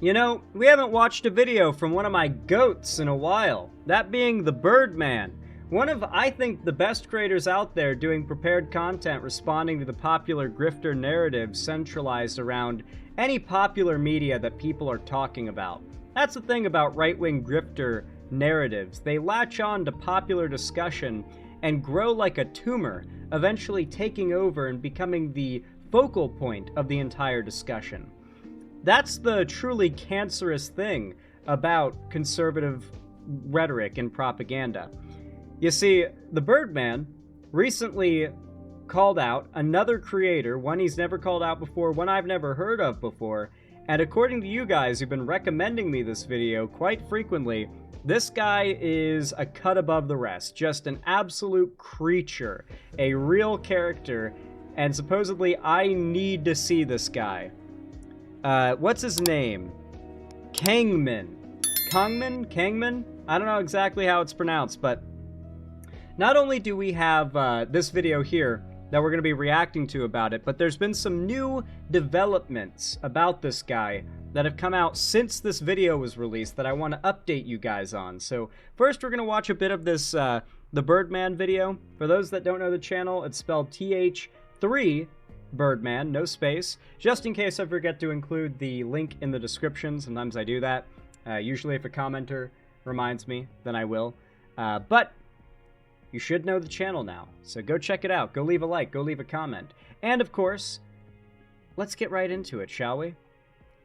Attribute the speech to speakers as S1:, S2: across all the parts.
S1: You know, we haven't watched a video from one of my goats in a while, that being the Birdman. One of, I think, the best creators out there doing prepared content responding to the popular grifter narrative centralized around any popular media that people are talking about. That's the thing about right-wing grifter narratives. They latch on to popular discussion and grow like a tumor, eventually taking over and becoming the focal point of the entire discussion. That's the truly cancerous thing about conservative rhetoric and propaganda. You see, the Birdman recently called out another creator, one he's never called out before, one I've never heard of before, and according to you guys who've been recommending me this video quite frequently, this guy is a cut above the rest, just an absolute creature, a real character, and supposedly I need to see this guy. What's his name? Kangmin? I don't know exactly how it's pronounced, but not only do we have this video here that we're going to be reacting to about it, but there's been some new developments about this guy that have come out since this video was released that I want to update you guys on. So first we're going to watch a bit of this, the Birdman video. For those that don't know the channel, it's spelled TH3 Birdman, no space, just in case I forget to include the link in the description. Sometimes I do that. Usually if a commenter reminds me, then I will. But you should know the channel now, so go check it out. Go leave a like, go leave a comment. And of course, let's get right into it, shall we?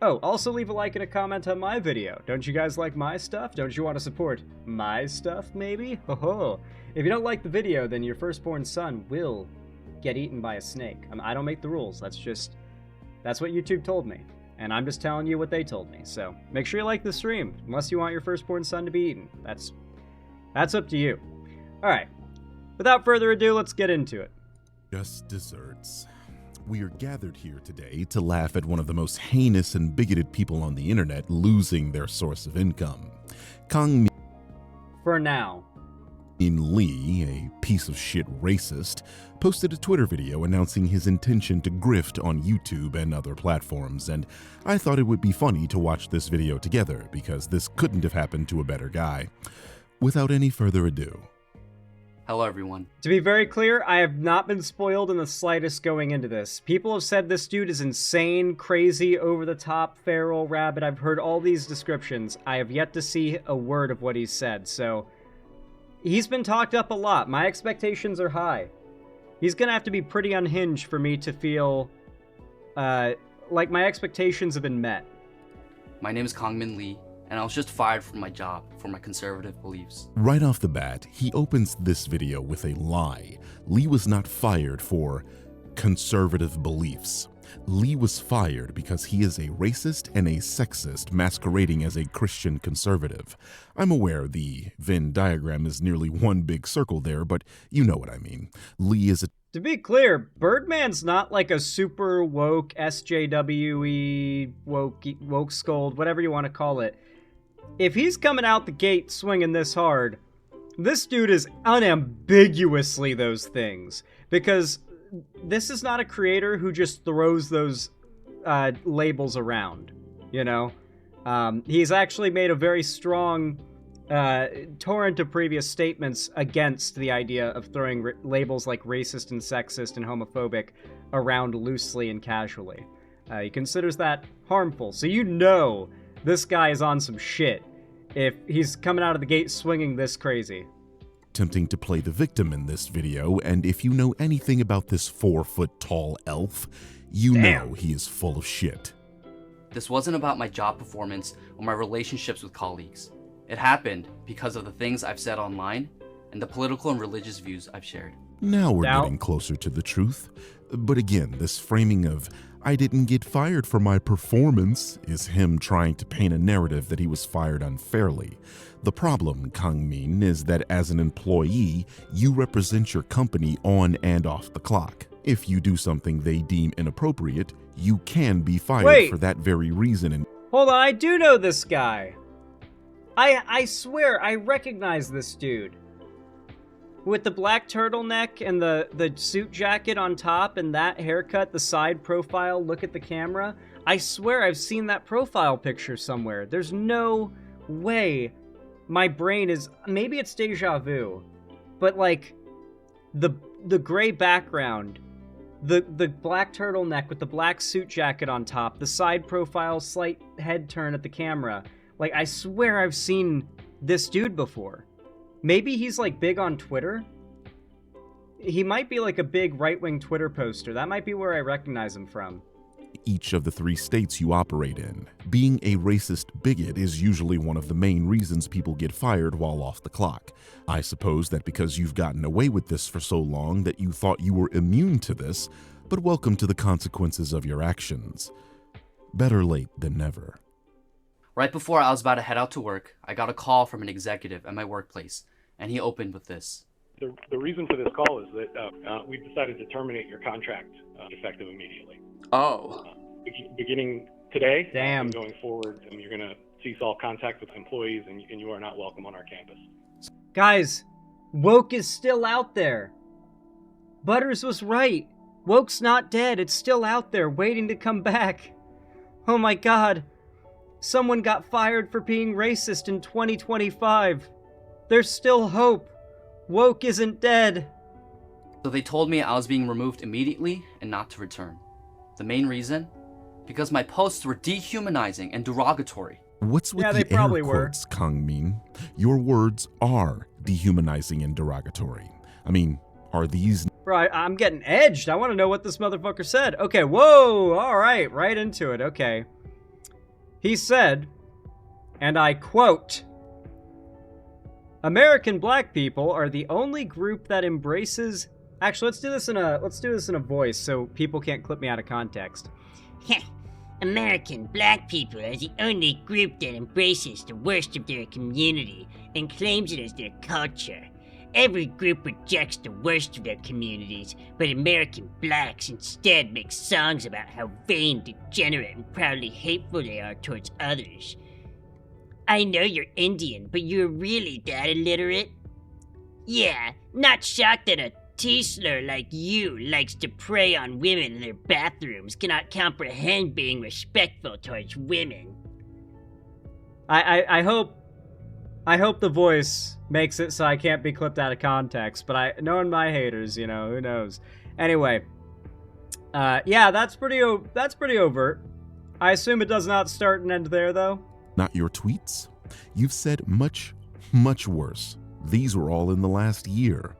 S1: Oh, also leave a like and a comment on my video. Don't you guys like my stuff? Don't you want to support my stuff, maybe? Ho-ho. If you don't like the video, then your firstborn son will get eaten by a snake. I don't make the rules. That's what YouTube told me. And I'm just telling you what they told me. So make sure you like the stream, unless you want your firstborn son to be eaten. That's up to you. All right. Without further ado, let's get into it.
S2: Just desserts. We are gathered here today to laugh at one of the most heinous and bigoted people on the internet losing their source of income. Kangmin Lee, a piece of shit racist, posted a Twitter video announcing his intention to grift on YouTube and other platforms, and I thought it would be funny to watch this video together because this couldn't have happened to a better guy. Without any further ado.
S3: Hello everyone.
S1: To be very clear, I have not been spoiled in the slightest going into this. People have said this dude is insane, crazy, over-the-top, feral, rabid. I've heard all these descriptions. I have yet to see a word of what he's said, so he's been talked up a lot. My expectations are high. He's gonna have to be pretty unhinged for me to feel like my expectations have been met.
S3: My name is Kangmin Lee, and I was just fired from my job for my conservative beliefs.
S2: Right off the bat, he opens this video with a lie. Lee was not fired for conservative beliefs. Lee was fired because he is a racist and a sexist masquerading as a Christian conservative. I'm aware the Venn diagram is nearly one big circle there, but you know what I mean. Lee is a...
S1: To be clear, Birdman's not like a super woke, SJWE, woke scold, whatever you want to call it. If he's coming out the gate swinging this hard, this dude is unambiguously those things. Because this is not a creator who just throws those labels around, you know? He's actually made a very strong torrent of previous statements against the idea of throwing labels like racist and sexist and homophobic around loosely and casually. He considers that harmful. So you know this guy is on some shit if he's coming out of the gate swinging this crazy.
S2: Attempting to play the victim in this video, and if you know anything about this 4-foot-tall elf, you know he is full of shit.
S3: This wasn't about my job performance or my relationships with colleagues. It happened because of the things I've said online and the political and religious views I've shared.
S2: Now we're getting closer to the truth. But again, this framing of, I didn't get fired for my performance, is him trying to paint a narrative that he was fired unfairly. The problem, Kangmin, is that as an employee, you represent your company on and off the clock. If you do something they deem inappropriate, you can be fired for that very reason. And
S1: hold on, I do know this guy. I swear I recognize this dude. with the black turtleneck and the suit jacket on top and that haircut, the side profile, look at the camera. I swear I've seen that profile picture somewhere. There's no way my brain is... Maybe it's deja vu, but like the gray background, the black turtleneck with the black suit jacket on top, the side profile, slight head turn at the camera. Like, I swear I've seen this dude before. Maybe he's like big on Twitter. He might be like a big right-wing Twitter poster. That might be where I recognize him from.
S2: Each of the 3 states you operate in. Being a racist bigot is usually one of the main reasons people get fired while off the clock. I suppose that because you've gotten away with this for so long that you thought you were immune to this, but welcome to the consequences of your actions. Better late than never.
S3: Right before I was about to head out to work, I got a call from an executive at my workplace, and he opened with this.
S4: The reason for this call is that we've decided to terminate your contract effective immediately.
S5: Oh.
S4: Beginning today,
S1: Damn.
S4: and going forward, you're going to cease all contact with employees, and you are not welcome on our campus.
S1: Guys, woke is still out there. Butters was right. Woke's not dead. It's still out there, waiting to come back. Oh my god. Someone got fired for being racist in 2025. There's still hope. Woke isn't dead.
S3: So they told me I was being removed immediately and not to return. The main reason? Because my posts were dehumanizing and derogatory.
S2: What's with
S1: they
S2: the
S1: probably
S2: air
S1: were.
S2: quotes, Kangmin? Your words are dehumanizing and derogatory. I mean, are these...
S1: Bro, I'm getting edged. I want to know what this motherfucker said. Okay, whoa, alright, right into it, okay. He said, and I quote, "American black people are the only group that embraces..." Actually, let's do this in a voice so people can't clip me out of context.
S6: American black people are the only group that embraces the worst of their community and claims it as their culture. Every group rejects the worst of their communities, but American blacks instead make songs about how vain, degenerate, and proudly hateful they are towards others. I know you're Indian, but you're really that illiterate? Yeah, not shocked that a T-slur like you likes to prey on women in their bathrooms, cannot comprehend being respectful towards women.
S1: I hope the voice makes it so I can't be clipped out of context, but knowing my haters, you know, who knows. Anyway, yeah, that's pretty overt. I assume it does not start and end there, though.
S2: Not your tweets? You've said much, much worse. These were all in the last year.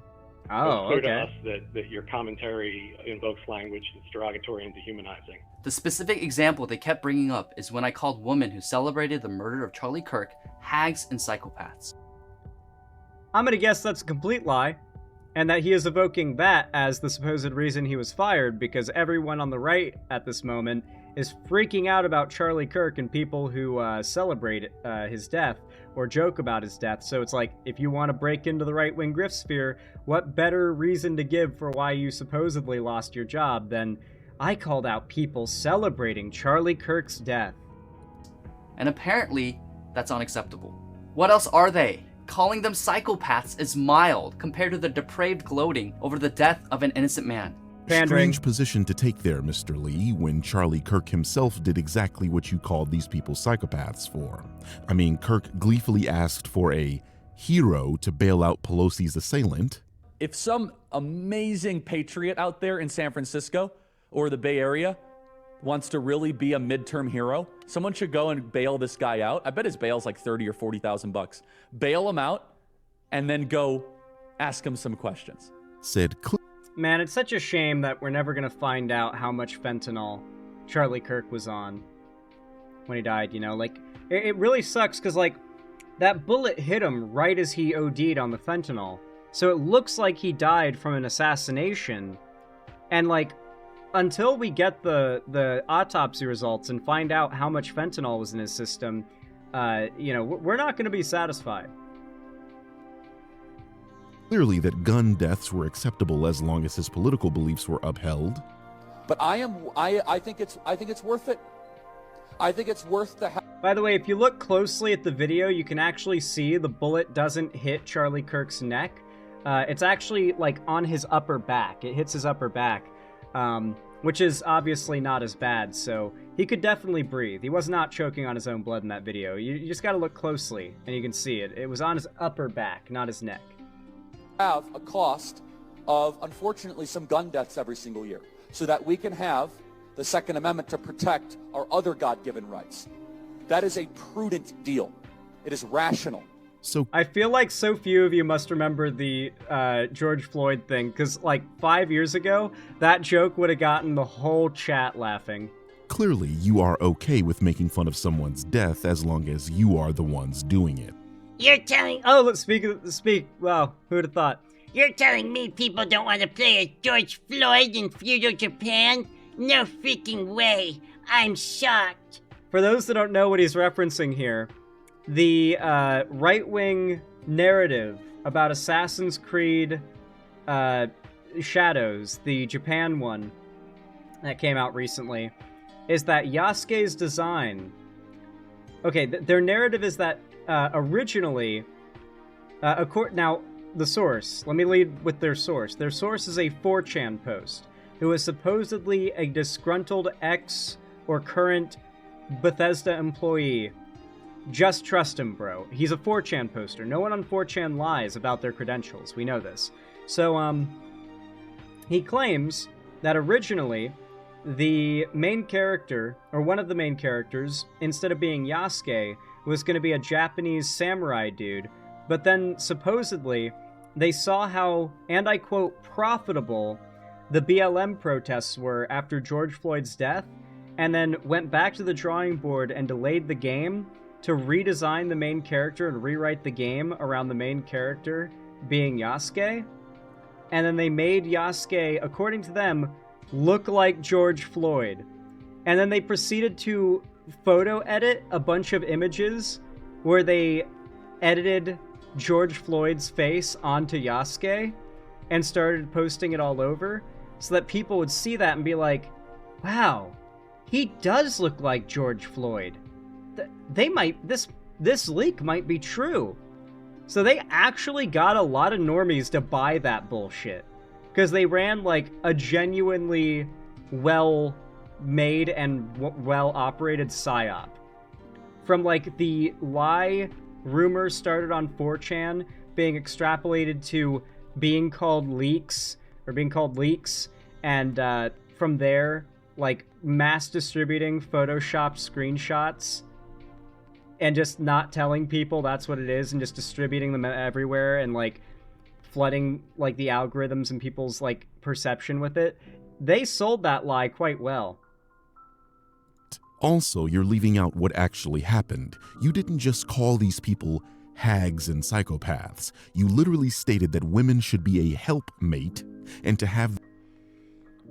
S1: Oh,
S4: it's clear
S1: okay.
S4: to us that your commentary invokes language that's derogatory and dehumanizing.
S3: The specific example they kept bringing up is when I called women who celebrated the murder of Charlie Kirk hags and psychopaths.
S1: I'm gonna guess that's a complete lie, and that he is evoking that as the supposed reason he was fired, because everyone on the right at this moment is freaking out about Charlie Kirk and people who celebrate his death or joke about his death. So it's like, if you want to break into the right-wing grift sphere, what better reason to give for why you supposedly lost your job than I called out people celebrating Charlie Kirk's death?
S3: And apparently, that's unacceptable. What else are they? Calling them psychopaths is mild compared to the depraved gloating over the death of an innocent man.
S1: Pandering.
S2: Strange position to take there, Mr. Lee, when Charlie Kirk himself did exactly what you called these people psychopaths for. I mean, Kirk gleefully asked for a hero to bail out Pelosi's assailant.
S5: If some amazing patriot out there in San Francisco or the Bay Area wants to really be a midterm hero, someone should go and bail this guy out. I bet his bail's like 30 or 40,000 bucks. Bail him out and then go ask him some questions.
S2: Said
S1: Man, it's such a shame that we're never gonna find out how much fentanyl Charlie Kirk was on when he died, you know? Like, it really sucks, because, like, that bullet hit him right as he OD'd on the fentanyl. So it looks like he died from an assassination. And, like, until we get the autopsy results and find out how much fentanyl was in his system, you know, we're not gonna be satisfied.
S2: clearly that gun deaths were acceptable as long as his political beliefs were upheld.
S7: But I think it's worth it. I think it's worth the.
S1: By the way, if you look closely at the video, you can actually see the bullet doesn't hit Charlie Kirk's neck. It's actually like on his upper back. It hits his upper back, which is obviously not as bad, so he could definitely breathe. He was not choking on his own blood in that video. You just gotta look closely, and you can see it. It was on his upper back, not his neck.
S7: Have a cost of, unfortunately, some gun deaths every single year, so that we can have the Second Amendment to protect our other God-given rights. That is a prudent deal. It is rational.
S2: So
S1: I feel like so few of you must remember the George Floyd thing, because like 5 years ago, that joke would have gotten the whole chat laughing.
S2: clearly you are okay with making fun of someone's death as long as you are the ones doing it.
S6: You're telling
S1: Oh, let's speak. Wow, who'd have thought?
S6: You're telling me people don't want to play as George Floyd in feudal Japan? No freaking way. I'm shocked.
S1: For those that don't know what he's referencing here, the right-wing narrative about Assassin's Creed Shadows, the Japan one that came out recently, is that Yasuke's design... Okay, their narrative is that originally... now, the source. Let me lead with their source. Their source is a 4chan post, who is supposedly a disgruntled ex or current Bethesda employee. Just trust him, bro. He's a 4chan poster. No one on 4chan lies about their credentials. We know this. So, he claims that originally the main character, or one of the main characters, instead of being Yasuke, was going to be a Japanese samurai dude. But then, supposedly, they saw how, and I quote, profitable the BLM protests were after George Floyd's death, and then went back to the drawing board and delayed the game to redesign the main character and rewrite the game around the main character being Yasuke. And then they made Yasuke, according to them, look like George Floyd. And then they proceeded to photo edit a bunch of images where they edited George Floyd's face onto Yasuke and started posting it all over so that people would see that and be like, wow, he does look like George Floyd. This leak might be true. So they actually got a lot of normies to buy that bullshit. Because they ran, like, a genuinely well-made and well-operated psyop. From, like, the lie rumors started on 4chan being extrapolated to being called leaks, and from there, like, mass distributing Photoshop screenshots and just not telling people that's what it is and just distributing them everywhere and, like, flooding, like, the algorithms and people's, like, perception with it. They sold that lie quite well.
S2: Also, you're leaving out what actually happened. You didn't just call these people hags and psychopaths. You literally stated that women should be a helpmate and to have...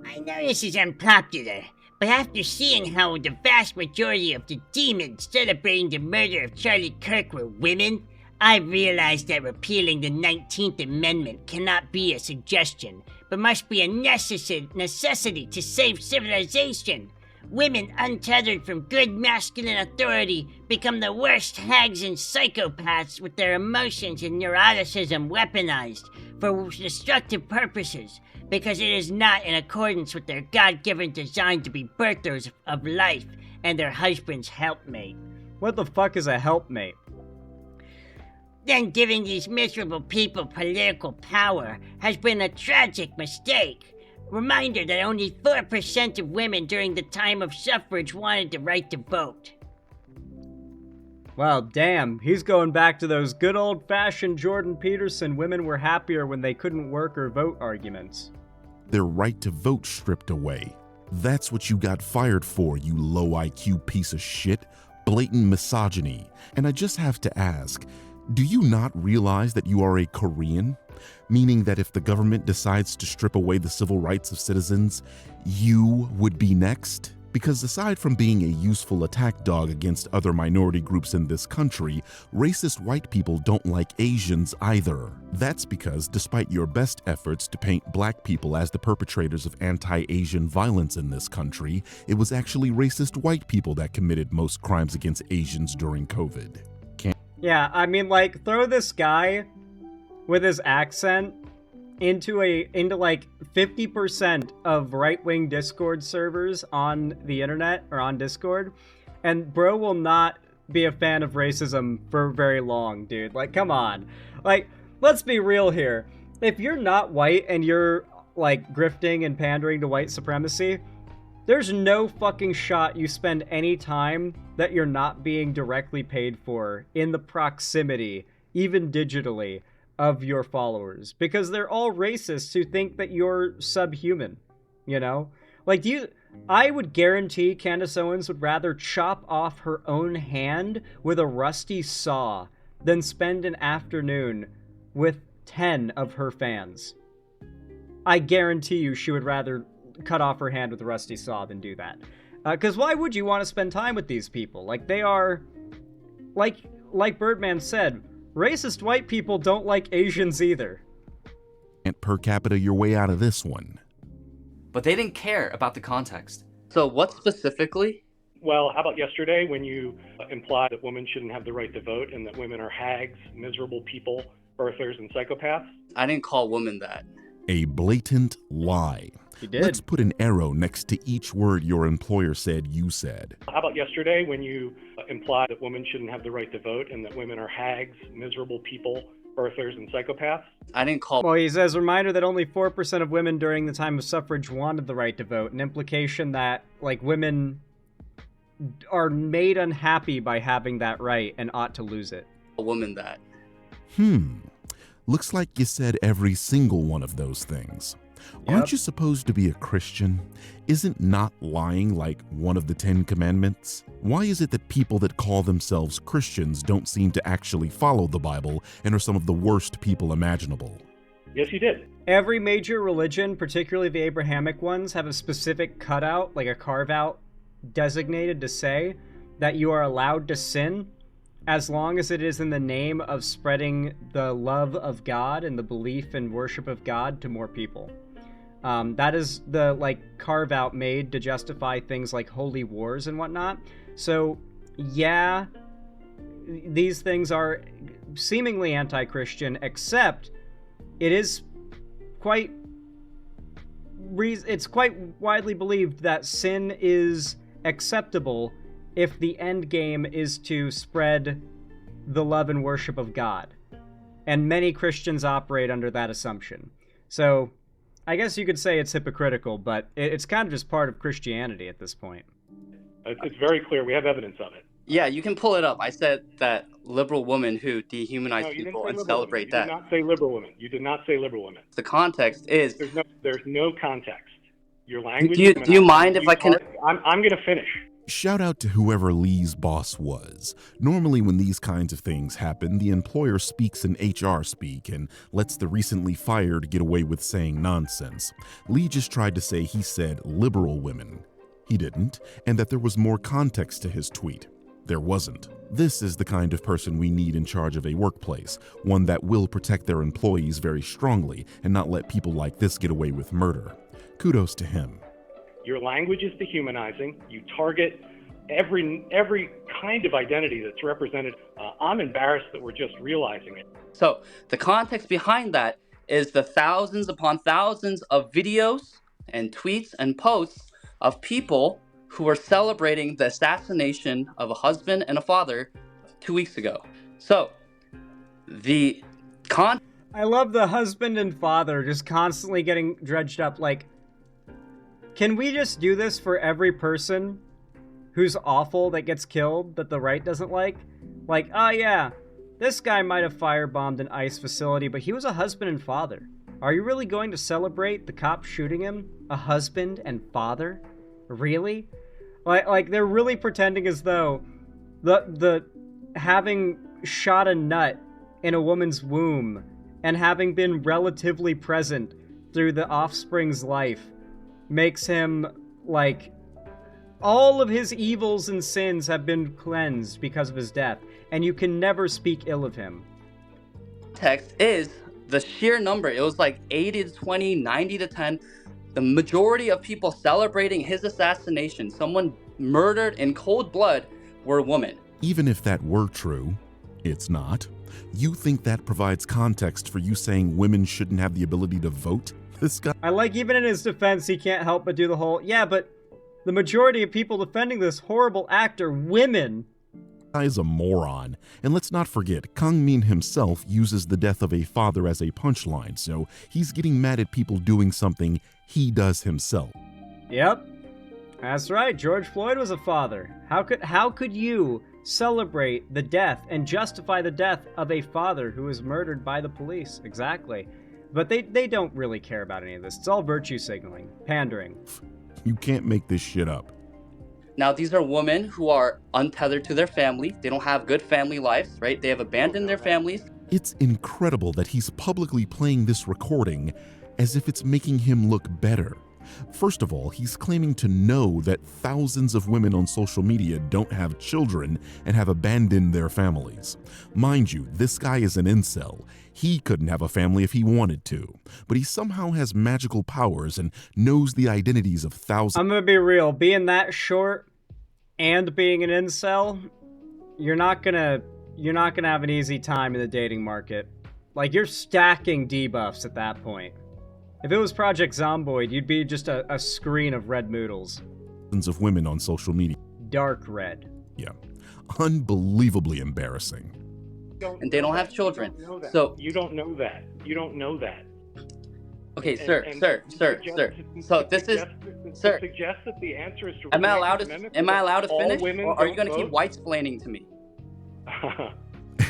S6: I know this is unpopular, but after seeing how the vast majority of the demons celebrating the murder of Charlie Kirk were women, I realized that repealing the 19th Amendment cannot be a suggestion, but must be a necessity to save civilization. Women untethered from good masculine authority become the worst hags and psychopaths with their emotions and neuroticism weaponized for destructive purposes, because it is not in accordance with their God-given design to be birthers of life and their husband's helpmate.
S1: What the fuck is a helpmate?
S6: Then giving these miserable people political power has been a tragic mistake. Reminder that only 4% of women during the time of suffrage wanted the right to vote.
S1: Well, damn, he's going back to those good old-fashioned Jordan Peterson women were happier when they couldn't work or vote arguments.
S2: their right to vote stripped away. That's what you got fired for, you low IQ piece of shit. Blatant misogyny. And I just have to ask, do you not realize that you are a Korean? Meaning that if the government decides to strip away the civil rights of citizens, you would be next? Because aside from being a useful attack dog against other minority groups in this country, racist white people don't like Asians either. That's because despite your best efforts to paint black people as the perpetrators of anti-Asian violence in this country, it was actually racist white people that committed most crimes against Asians during COVID.
S1: Yeah, I mean, like, throw this guy with his accent into like 50% of right-wing Discord servers on the internet or on Discord, and bro will not be a fan of racism for very long, dude. Like, come on. Like, let's be real here. If you're not white and you're like grifting and pandering to white supremacy, there's no fucking shot you spend any time that you're not being directly paid for in the proximity, even digitally, of your followers, because they're all racists who think that you're subhuman, you know? Like, I would guarantee Candace Owens would rather chop off her own hand with a rusty saw than spend an afternoon with 10 of her fans. I guarantee you she would rather cut off her hand with a rusty saw than do that. Because why would you want to spend time with these people? Like, they are, like Birdman said, racist white people don't like Asians either.
S2: And per capita your way out of this one.
S3: But they didn't care about the context. So what specifically?
S4: Well, how about yesterday when you implied that women shouldn't have the right to vote and that women are hags, miserable people, birthers, and psychopaths?
S3: I didn't call women that.
S2: A blatant lie.
S1: You did.
S2: Let's put an arrow next to each word your employer said you said.
S4: How about yesterday when you implied that women shouldn't have the right to vote and that women are hags, miserable people, birthers, and psychopaths?
S3: I didn't call.
S1: Well, he says, reminder that only 4% of women during the time of suffrage wanted the right to vote, an implication that, like, women are made unhappy by having that right and ought to lose it.
S3: A woman that.
S2: Looks like you said every single one of those things. Aren't you supposed to be a Christian? Isn't not lying like one of the 10 commandments? Why is it that people that call themselves Christians don't seem to actually follow the Bible and are some of the worst people imaginable?
S4: Yes, you did.
S1: Every major religion, particularly the Abrahamic ones, have a specific cutout, like a carve-out designated to say that you are allowed to sin as long as it is in the name of spreading the love of God and the belief and worship of God to more people. That is the, like, carve-out made to justify things like holy wars and whatnot. So, yeah, these things are seemingly anti-Christian, except it is quite widely believed that sin is acceptable if the end game is to spread the love and worship of God. And many Christians operate under that assumption. So, I guess you could say it's hypocritical, but it's kind of just part of Christianity at this point.
S4: It's very clear. We have evidence of it.
S3: Yeah, you can pull it up. I said that liberal women who dehumanize people and celebrate that.
S4: You did not say liberal women. You did not say liberal women.
S3: The context is...
S4: There's no context. Your language...
S3: Do you mind if I can...
S4: I'm going to finish.
S2: Shout out to whoever Lee's boss was. Normally when these kinds of things happen, the employer speaks in HR speak and lets the recently fired get away with saying nonsense. Lee just tried to say he said liberal women. He didn't, and that there was more context to his tweet. There wasn't. This is the kind of person we need in charge of a workplace, one that will protect their employees very strongly and not let people like this get away with murder. Kudos to him.
S4: Your language is dehumanizing. You target every kind of identity that's represented. I'm embarrassed that we're just realizing it.
S3: So the context behind that is the thousands upon thousands of videos and tweets and posts of people who are celebrating the assassination of a husband and a father 2 weeks ago. So
S1: I love the husband and father just constantly getting dredged up. Like, can we just do this for every person who's awful that gets killed that the right doesn't like? Like, oh yeah, this guy might have firebombed an ICE facility, but he was a husband and father. Are you really going to celebrate the cop shooting him? A husband and father? Really? Like they're really pretending as though the having shot a nut in a woman's womb and having been relatively present through the offspring's life makes him, like, all of his evils and sins have been cleansed because of his death, and you can never speak ill of him.
S3: Text is the sheer number. It was like 80 to 20, 90 to 10. The majority of people celebrating his assassination, someone murdered in cold blood, were women.
S2: Even if that were true, it's not. You think that provides context for you saying women shouldn't have the ability to vote? This guy...
S1: I like, even in his defense, he can't help but do the whole, yeah, but the majority of people defending this horrible act are women.
S2: Is a moron. And let's not forget, Kangmin himself uses the death of a father as a punchline, so he's getting mad at people doing something he does himself.
S1: Yep. That's right, George Floyd was a father. How could you celebrate the death and justify the death of a father who was murdered by the police? Exactly. But they don't really care about any of this. It's all virtue signaling, pandering.
S2: You can't make this shit up.
S3: Now, these are women who are untethered to their family. They don't have good family lives, right? They have abandoned their families.
S2: It's incredible that he's publicly playing this recording as if it's making him look better. First of all, he's claiming to know that thousands of women on social media don't have children and have abandoned their families. Mind you, this guy is an incel. He couldn't have a family if he wanted to, but he somehow has magical powers and knows the identities of thousands.
S1: I'm gonna be real, being that short and being an incel, you're not gonna have an easy time in the dating market. Like, you're stacking debuffs at that point. If it was Project Zomboid, you'd be just a screen of red moodles.
S2: Of women on social media.
S1: Dark red.
S2: Yeah. Unbelievably embarrassing.
S3: And they don't have children.
S4: So you don't know that. You don't know that.
S3: Okay, sir. So this is, sir.
S4: Suggest that the answer is to.
S3: Am I allowed to finish, or are you going to keep
S4: vote?
S3: white-splaining to me?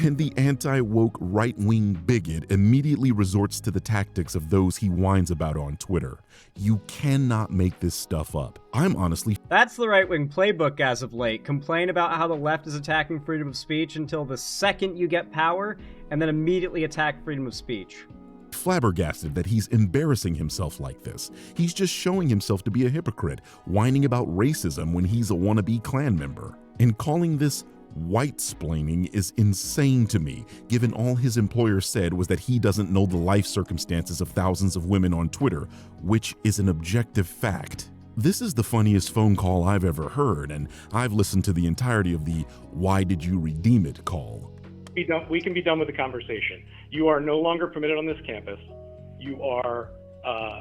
S2: And the anti-woke right-wing bigot immediately resorts to the tactics of those he whines about on Twitter. You cannot make this stuff up. I'm honestly...
S1: That's the right-wing playbook as of late. Complain about how the left is attacking freedom of speech until the second you get power, and then immediately attack freedom of speech.
S2: Flabbergasted that he's embarrassing himself like this. He's just showing himself to be a hypocrite, whining about racism when he's a wannabe Klan member. And calling this white-splaining is insane to me, given all his employer said was that he doesn't know the life circumstances of thousands of women on Twitter, which is an objective fact. This is the funniest phone call I've ever heard, and I've listened to the entirety of the "Why did you redeem it" call.
S4: We can be done with the conversation. You are no longer permitted on this campus. You are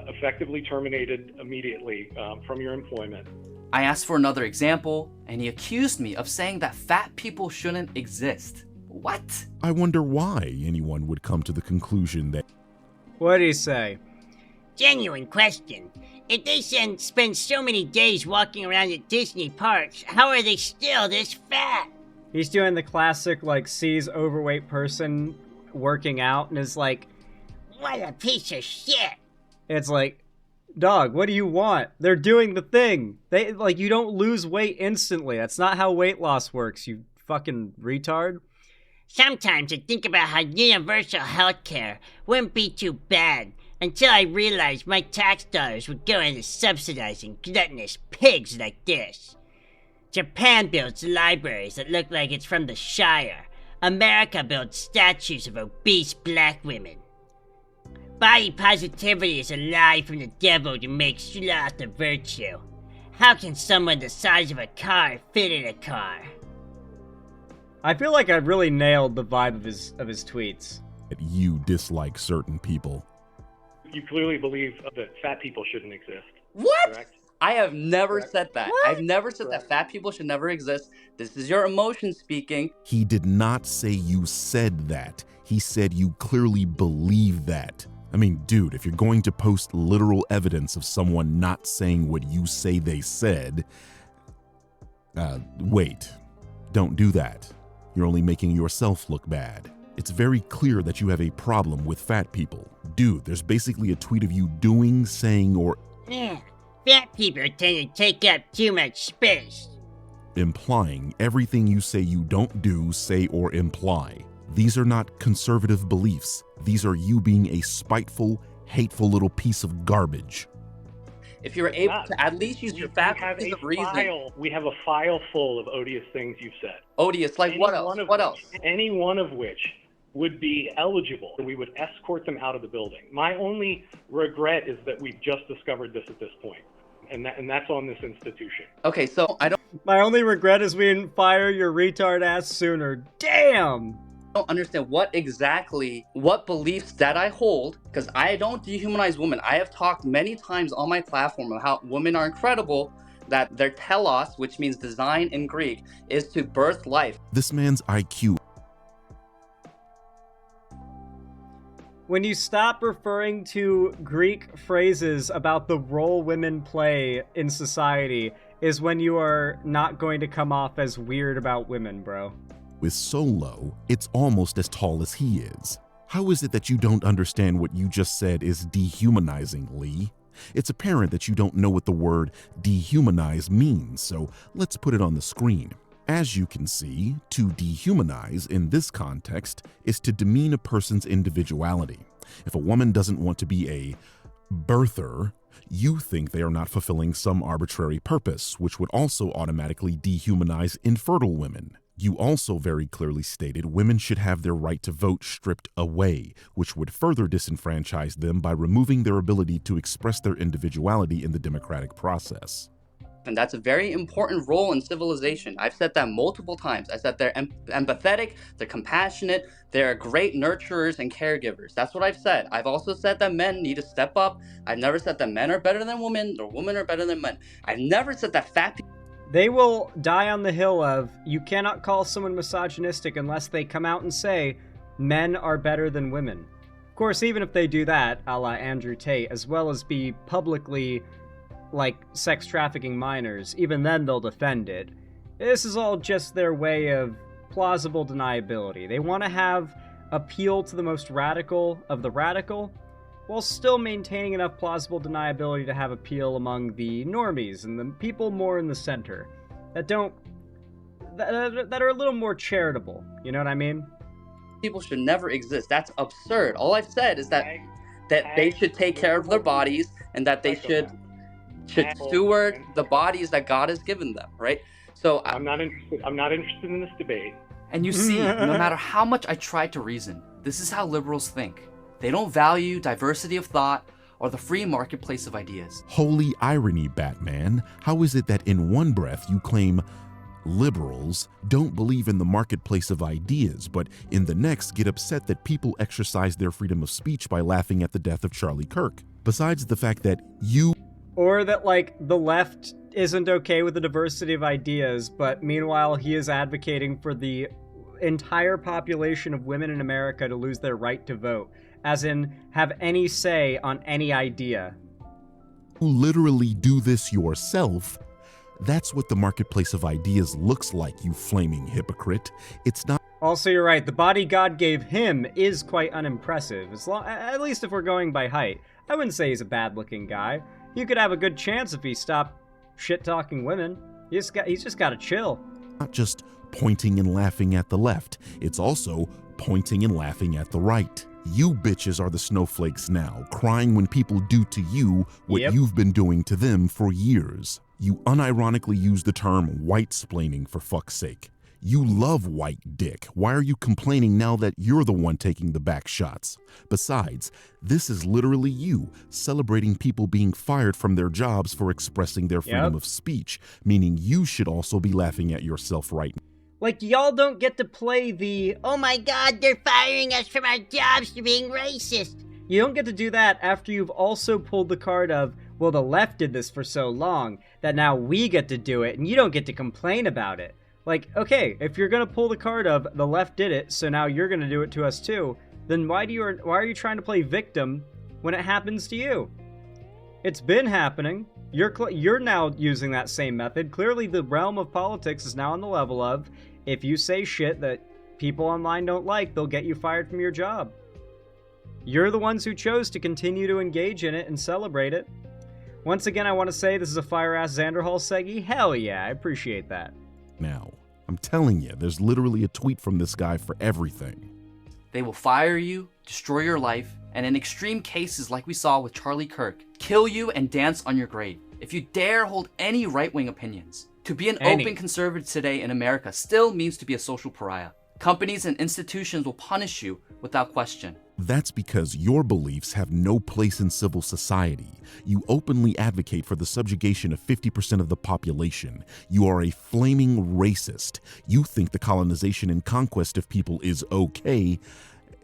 S4: effectively terminated immediately from your employment.
S8: I asked for another example, and he accused me of saying that fat people shouldn't exist. What?
S2: I wonder why anyone would come to the conclusion that...
S1: What'd he say?
S6: Genuine question. If they spend so many days walking around at Disney parks, how are they still this fat?
S1: He's doing the classic, like, sees overweight person working out and is like,
S6: What a piece of shit.
S1: It's like, dog, what do you want? They're doing the thing. You don't lose weight instantly. That's not how weight loss works, you fucking retard.
S6: Sometimes I think about how universal healthcare wouldn't be too bad until I realized my tax dollars would go into subsidizing gluttonous pigs like this. Japan builds libraries that look like it's from the Shire. America builds statues of obese black women. Body positivity is a lie from the devil to make sloth a virtue. How can someone the size of a car fit in a car?
S1: I feel like I really nailed the vibe of his tweets.
S2: You dislike certain people.
S4: You clearly believe that fat people shouldn't exist.
S3: What?
S4: Correct?
S3: I have never said that.
S6: What?
S3: I've never said that fat people should never exist. This is your emotion speaking.
S2: He did not say you said that. He said you clearly believe that. I mean, dude, if you're going to post literal evidence of someone not saying what you say they said, wait, don't do that. You're only making yourself look bad. It's very clear that you have a problem with fat people. Dude, there's basically a tweet of you doing, saying, or
S6: Fat people tend to take up too much space.
S2: implying everything you say you don't do, say, or imply. These are not conservative beliefs. These are you being a spiteful, hateful little piece of garbage.
S3: If you're able to at least use your fat piece of reasoning.
S4: We have a file full of odious things you've said.
S3: Odious, like what else? What else?
S4: Any one of which would be eligible. We would escort them out of the building. My only regret is that we've just discovered this at this point. And that's on this institution.
S3: Okay, so I don't...
S1: My only regret is we didn't fire your retard ass sooner. Damn!
S3: don't understand what beliefs that I hold, because I don't dehumanize women. I have talked many times on my platform of how women are incredible, that their telos, which means design in Greek, is to birth life.
S2: This man's IQ.
S1: When you stop referring to Greek phrases about the role women play in society is when you are not going to come off as weird about women, bro.
S2: Is so low, it's almost as tall as he is. How is it that you don't understand what you just said is dehumanizing, Lee? It's apparent that you don't know what the word dehumanize means, so let's put it on the screen. As you can see, to dehumanize in this context is to demean a person's individuality. If a woman doesn't want to be a birther, you think they are not fulfilling some arbitrary purpose, which would also automatically dehumanize infertile women. You also very clearly stated women should have their right to vote stripped away, which would further disenfranchise them by removing their ability to express their individuality in the democratic process.
S3: And that's a very important role in civilization. I've said that multiple times. I said they're empathetic, they're compassionate, they're great nurturers and caregivers. That's what I've said. I've also said that men need to step up. I've never said that men are better than women or women are better than men. I've never said that fat people...
S1: They will die on the hill of, you cannot call someone misogynistic unless they come out and say, men are better than women. Of course, even if they do that, a la Andrew Tate, as well as be publicly like sex trafficking minors, even then they'll defend it. This is all just their way of plausible deniability. They want to have appeal to the most radical of the radical, while still maintaining enough plausible deniability to have appeal among the normies and the people more in the center that are a little more charitable. You know what I mean?
S3: People should never exist. That's absurd. All I've said is that they should take care of their bodies and that they should steward the bodies that God has given them, right? So
S4: I'm not interested in this debate.
S8: And you see, no matter how much I try to reason, this is how liberals think. They don't value diversity of thought or the free marketplace of ideas.
S2: Holy irony, Batman. How is it that in one breath you claim liberals don't believe in the marketplace of ideas, but in the next get upset that people exercise their freedom of speech by laughing at the death of Charlie Kirk? Besides the fact that you...
S1: Or that, like, the left isn't okay with the diversity of ideas, but meanwhile he is advocating for the entire population of women in America to lose their right to vote, as in have any say on any idea.
S2: You literally do this yourself. That's what the marketplace of ideas looks like, you flaming hypocrite. It's not...
S1: Also, you're right, the body God gave him is quite unimpressive, at least if we're going by height. I wouldn't say he's a bad-looking guy. You could have a good chance if he stopped shit-talking women. He's just gotta chill.
S2: Not just pointing and laughing at the left, it's also pointing and laughing at the right. You bitches are the snowflakes now, crying when people do to you what you've been doing to them for years. You unironically use the term white-splaining for fuck's sake. You love white dick. Why are you complaining now that you're the one taking the back shots? Besides, this is literally you celebrating people being fired from their jobs for expressing their freedom of speech, meaning you should also be laughing at yourself right now.
S1: Like, y'all don't get to play the, oh my god, they're firing us from our jobs for being racist. You don't get to do that after you've also pulled the card of, well, the left did this for so long that now we get to do it and you don't get to complain about it. Like, okay, if you're gonna pull the card of the left did it, so now you're gonna do it to us too, then why are you trying to play victim when it happens to you? It's been happening. You're now using that same method. Clearly, the realm of politics is now on the level of, if you say shit that people online don't like, they'll get you fired from your job. You're the ones who chose to continue to engage in it and celebrate it. Once again, I want to say this is a fire-ass Xanderhal Seggy. Hell yeah, I appreciate that.
S2: Now, I'm telling you, there's literally a tweet from this guy for everything.
S8: They will fire you, destroy your life, and in extreme cases like we saw with Charlie Kirk, kill you and dance on your grave if you dare hold any right-wing opinions. To be an open conservative today in America still means to be a social pariah. Companies and institutions will punish you without question.
S2: That's because your beliefs have no place in civil society. You openly advocate for the subjugation of 50% of the population. You are a flaming racist. You think the colonization and conquest of people is okay,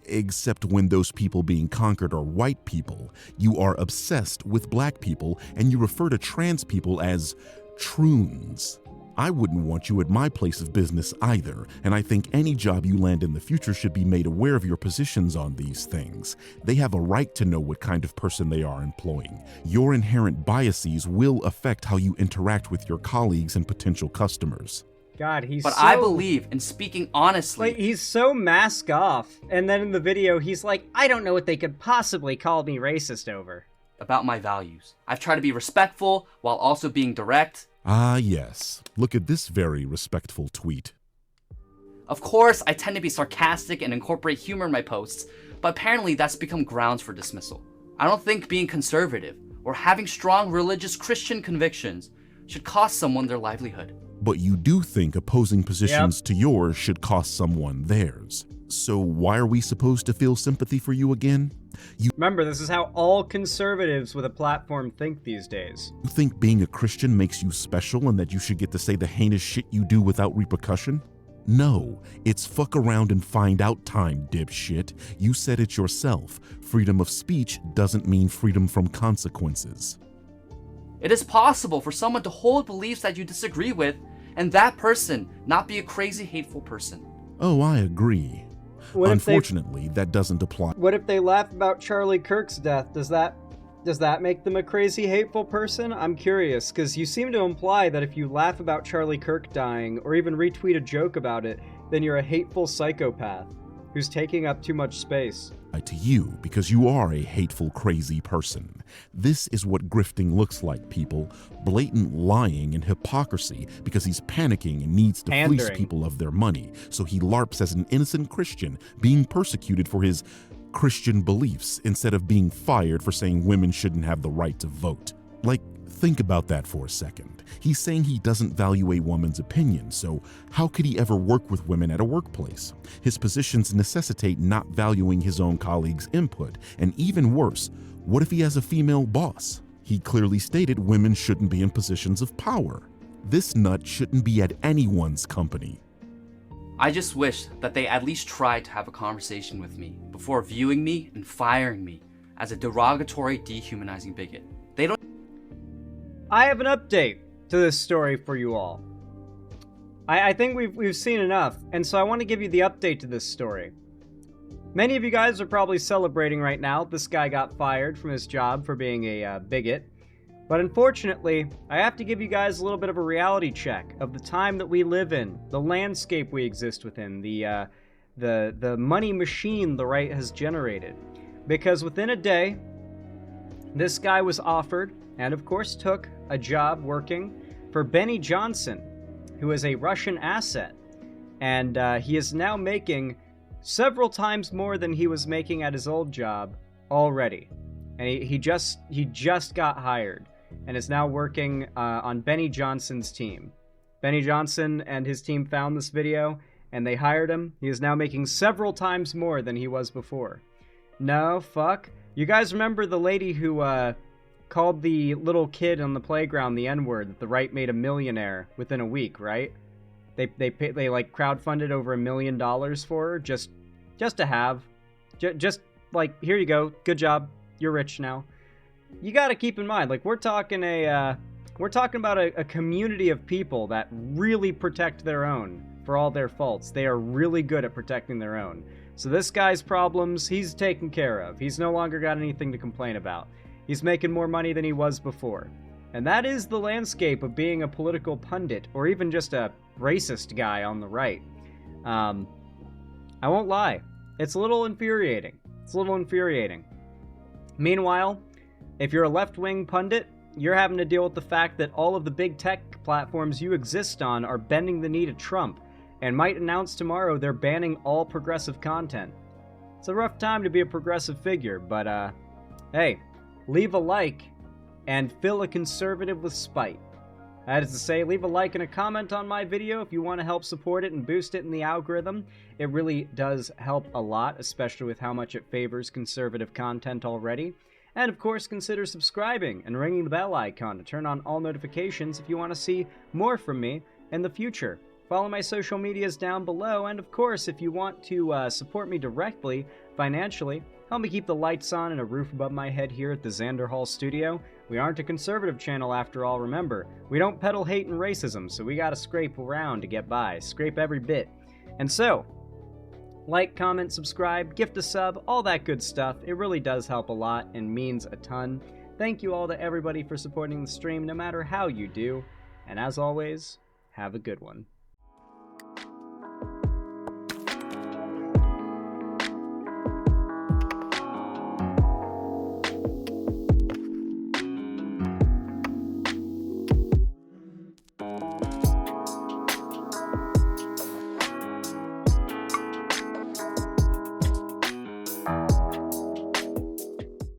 S2: except when those people being conquered are white people. You are obsessed with black people, and you refer to trans people as troons. I wouldn't want you at my place of business either, and I think any job you land in the future should be made aware of your positions on these things. They have a right to know what kind of person they are employing. Your inherent biases will affect how you interact with your colleagues and potential customers.
S1: God,
S8: But I believe in speaking honestly.
S1: Like, he's so mask off, and then in the video, he's like, I don't know what they could possibly call me racist over.
S8: About my values. I've tried to be respectful while also being direct.
S2: Ah, yes. Look at this very respectful tweet.
S8: Of course, I tend to be sarcastic and incorporate humor in my posts, but apparently that's become grounds for dismissal. I don't think being conservative or having strong religious Christian convictions should cost someone their livelihood.
S2: But you do think opposing positions to yours should cost someone theirs. So why are we supposed to feel sympathy for you again?
S1: Remember, this is how all conservatives with a platform think these days.
S2: You think being a Christian makes you special and that you should get to say the heinous shit you do without repercussion? No, it's fuck around and find out time, dipshit. You said it yourself. Freedom of speech doesn't mean freedom from consequences.
S8: It is possible for someone to hold beliefs that you disagree with, and that person not be a crazy, hateful person.
S2: Oh, I agree. Unfortunately, that doesn't apply.
S1: What if they laugh about Charlie Kirk's death? Does that make them a crazy, hateful person? I'm curious, because you seem to imply that if you laugh about Charlie Kirk dying, or even retweet a joke about it, then you're a hateful psychopath who's taking up too much space.
S2: To you, because you are a hateful, crazy person. This is what grifting looks like, people. Blatant lying and hypocrisy because he's panicking and needs to fleece people of their money. So he LARPs as an innocent Christian, being persecuted for his Christian beliefs instead of being fired for saying women shouldn't have the right to vote. Like, think about that for a second. He's saying he doesn't value a woman's opinion, so how could he ever work with women at a workplace? His positions necessitate not valuing his own colleagues' input, and even worse, what if he has a female boss? He clearly stated women shouldn't be in positions of power. This nut shouldn't be at anyone's company.
S8: I just wish that they at least tried to have a conversation with me before viewing me and firing me as a derogatory, dehumanizing bigot. They don't.
S1: I have an update to this story for you all. I think we've seen enough, and so I want to give you the update to this story. Many of you guys are probably celebrating right now. This guy got fired from his job for being a bigot. But unfortunately, I have to give you guys a little bit of a reality check of the time that we live in, the landscape we exist within, the money machine the right has generated. Because within a day, this guy was offered, and of course took, a job working for Benny Johnson, who is a Russian asset. And he is now making several times more than he was making at his old job already. And he just got hired and is now working on Benny Johnson's team. Benny Johnson and his team found this video and they hired him. He is now making several times more than he was before. No, fuck. You guys remember the lady who called the little kid on the playground the N-word that the right made a millionaire within a week, right? They like crowdfunded over $1 million for her just to have, just like, here you go, good job, you're rich now. You got to keep in mind, like, we're talking about a community of people that really protect their own for all their faults. They are really good at protecting their own. So this guy's problems, he's taken care of. He's no longer got anything to complain about. He's making more money than he was before. And that is the landscape of being a political pundit, or even just a racist guy on the right. I won't lie. It's a little infuriating. Meanwhile, if you're a left-wing pundit, you're having to deal with the fact that all of the big tech platforms you exist on are bending the knee to Trump, and might announce tomorrow they're banning all progressive content. It's a rough time to be a progressive figure, but hey, leave a like and fill a conservative with spite. That is to say, leave a like and a comment on my video if you want to help support it and boost it in the algorithm. It really does help a lot, especially with how much it favors conservative content already. And of course, consider subscribing and ringing the bell icon to turn on all notifications if you want to see more from me in the future. Follow my social medias down below, and of course, if you want to support me directly, financially, help me keep the lights on and a roof above my head here at the Xander Hall studio. We aren't a conservative channel after all, remember. We don't peddle hate and racism, so we gotta scrape around to get by. Scrape every bit. And so, like, comment, subscribe, gift a sub, all that good stuff. It really does help a lot and means a ton. Thank you all to everybody for supporting the stream, no matter how you do. And as always, have a good one.